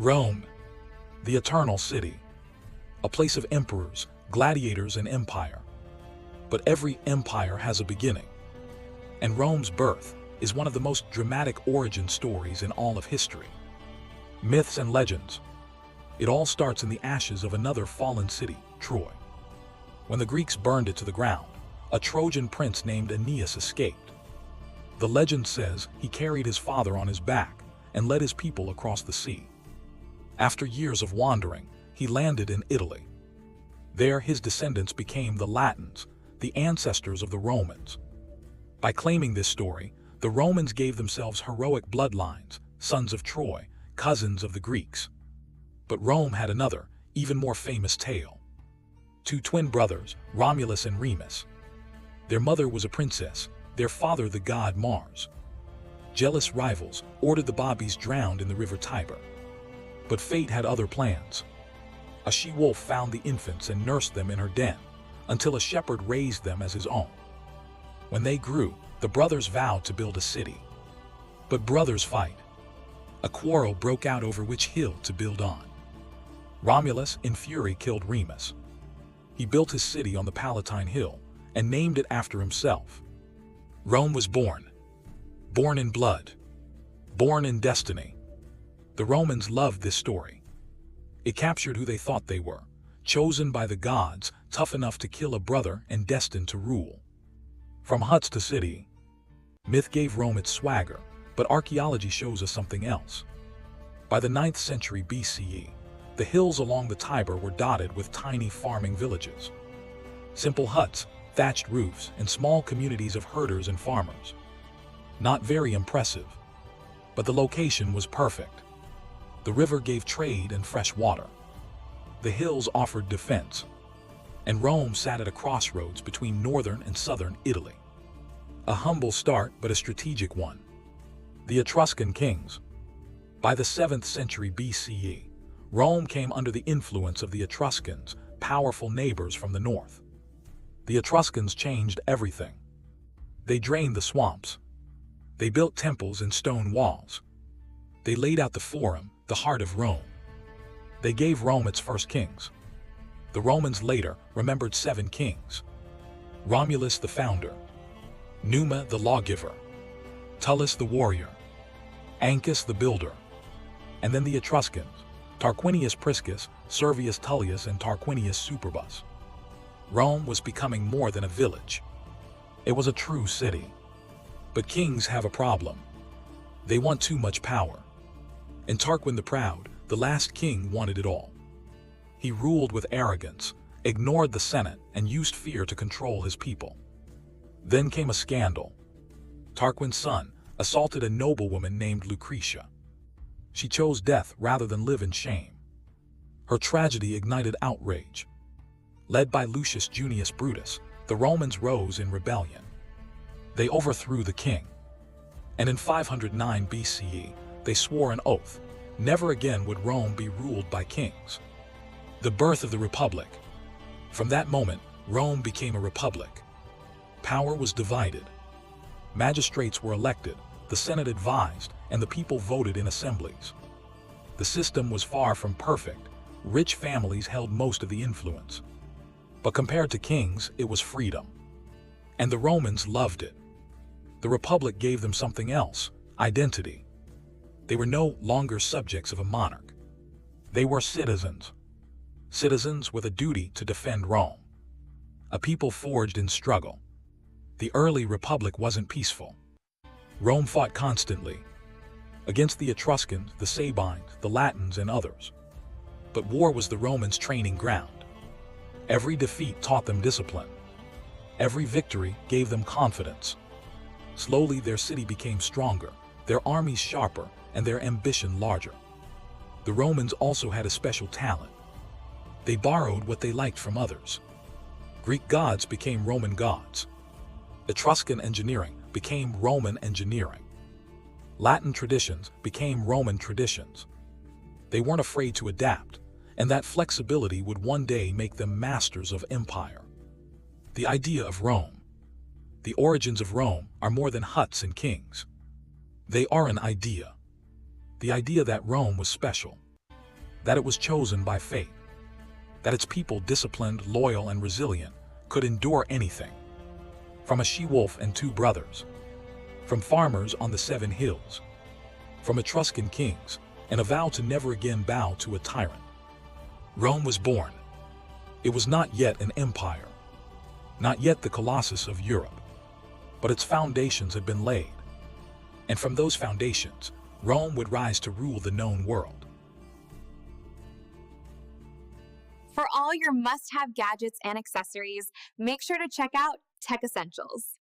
Rome, the eternal city, a place of emperors, gladiators, and empire. But every empire has a beginning, and Rome's birth is one of the most dramatic origin stories in all of history. Myths and legends. It all starts in the ashes of another fallen city, Troy. When the Greeks burned it to the ground, a Trojan prince named Aeneas escaped. The legend says he carried his father on his back and led his people across the sea. After years of wandering, he landed in Italy. There his descendants became the Latins, the ancestors of the Romans. By claiming this story, the Romans gave themselves heroic bloodlines, sons of Troy, cousins of the Greeks. But Rome had another, even more famous tale. Two twin brothers, Romulus and Remus. Their mother was a princess, their father the god Mars. Jealous rivals ordered the Bobbies drowned in the river Tiber. But fate had other plans. A she-wolf found the infants and nursed them in her den, until a shepherd raised them as his own. When they grew, the brothers vowed to build a city. But brothers fight. A quarrel broke out over which hill to build on. Romulus, in fury, killed Remus. He built his city on the Palatine Hill and named it after himself. Rome was born. Born in blood. Born in destiny. The Romans loved this story. It captured who they thought they were, chosen by the gods, tough enough to kill a brother and destined to rule. From huts to city, myth gave Rome its swagger, but archaeology shows us something else. By the 9th century BCE, the hills along the Tiber were dotted with tiny farming villages. Simple huts, thatched roofs, and small communities of herders and farmers. Not very impressive, but the location was perfect. The river gave trade and fresh water. The hills offered defense, and Rome sat at a crossroads between northern and southern Italy. A humble start, but a strategic one. The Etruscan kings. By the 7th century BCE, Rome came under the influence of the Etruscans, powerful neighbors from the north. The Etruscans changed everything. They drained the swamps. They built temples and stone walls. They laid out the Forum, the heart of Rome. They gave Rome its first kings. The Romans later remembered 7 kings. Romulus the founder, Numa the lawgiver, Tullus the warrior, Ancus the builder, and then the Etruscans, Tarquinius Priscus, Servius Tullius, and Tarquinius Superbus. Rome was becoming more than a village. It was a true city. But kings have a problem. They want too much power. And Tarquin the Proud, the last king, wanted it all. He ruled with arrogance, ignored the Senate, and used fear to control his people. Then came a scandal. Tarquin's son assaulted a noblewoman named Lucretia. She chose death rather than live in shame. Her tragedy ignited outrage. Led by Lucius Junius Brutus, the Romans rose in rebellion. They overthrew the king. And in 509 BCE, they swore an oath: never again would Rome be ruled by kings. The birth of the Republic. From that moment, Rome became a republic. Power was divided. Magistrates were elected, the Senate advised, and the people voted in assemblies. The system was far from perfect. Rich families held most of the influence. But compared to kings, it was freedom. And the Romans loved it. The Republic gave them something else: identity. They were no longer subjects of a monarch. They were citizens. Citizens with a duty to defend Rome. A people forged in struggle. The early Republic wasn't peaceful. Rome fought constantly. Against the Etruscans, the Sabines, the Latins, and others. But war was the Romans' training ground. Every defeat taught them discipline. Every victory gave them confidence. Slowly their city became stronger, their armies sharper, and their ambition larger. The Romans also had a special talent. They borrowed what they liked from others. Greek gods became Roman gods. Etruscan engineering became Roman engineering. Latin traditions became Roman traditions. They weren't afraid to adapt, and that flexibility would one day make them masters of empire. The idea of Rome. The origins of Rome are more than huts and kings. They are an idea. The idea that Rome was special. that it was chosen by fate, that its people, disciplined, loyal, and resilient, could endure anything. From a she-wolf and two brothers, from farmers on the 7 hills, from Etruscan kings, and a vow to never again bow to a tyrant, Rome was born. It was not yet an empire, not yet the Colossus of Europe, but its foundations had been laid. And from those foundations, Rome would rise to rule the known world. For all your must-have gadgets and accessories, make sure to check out Tech Essentials.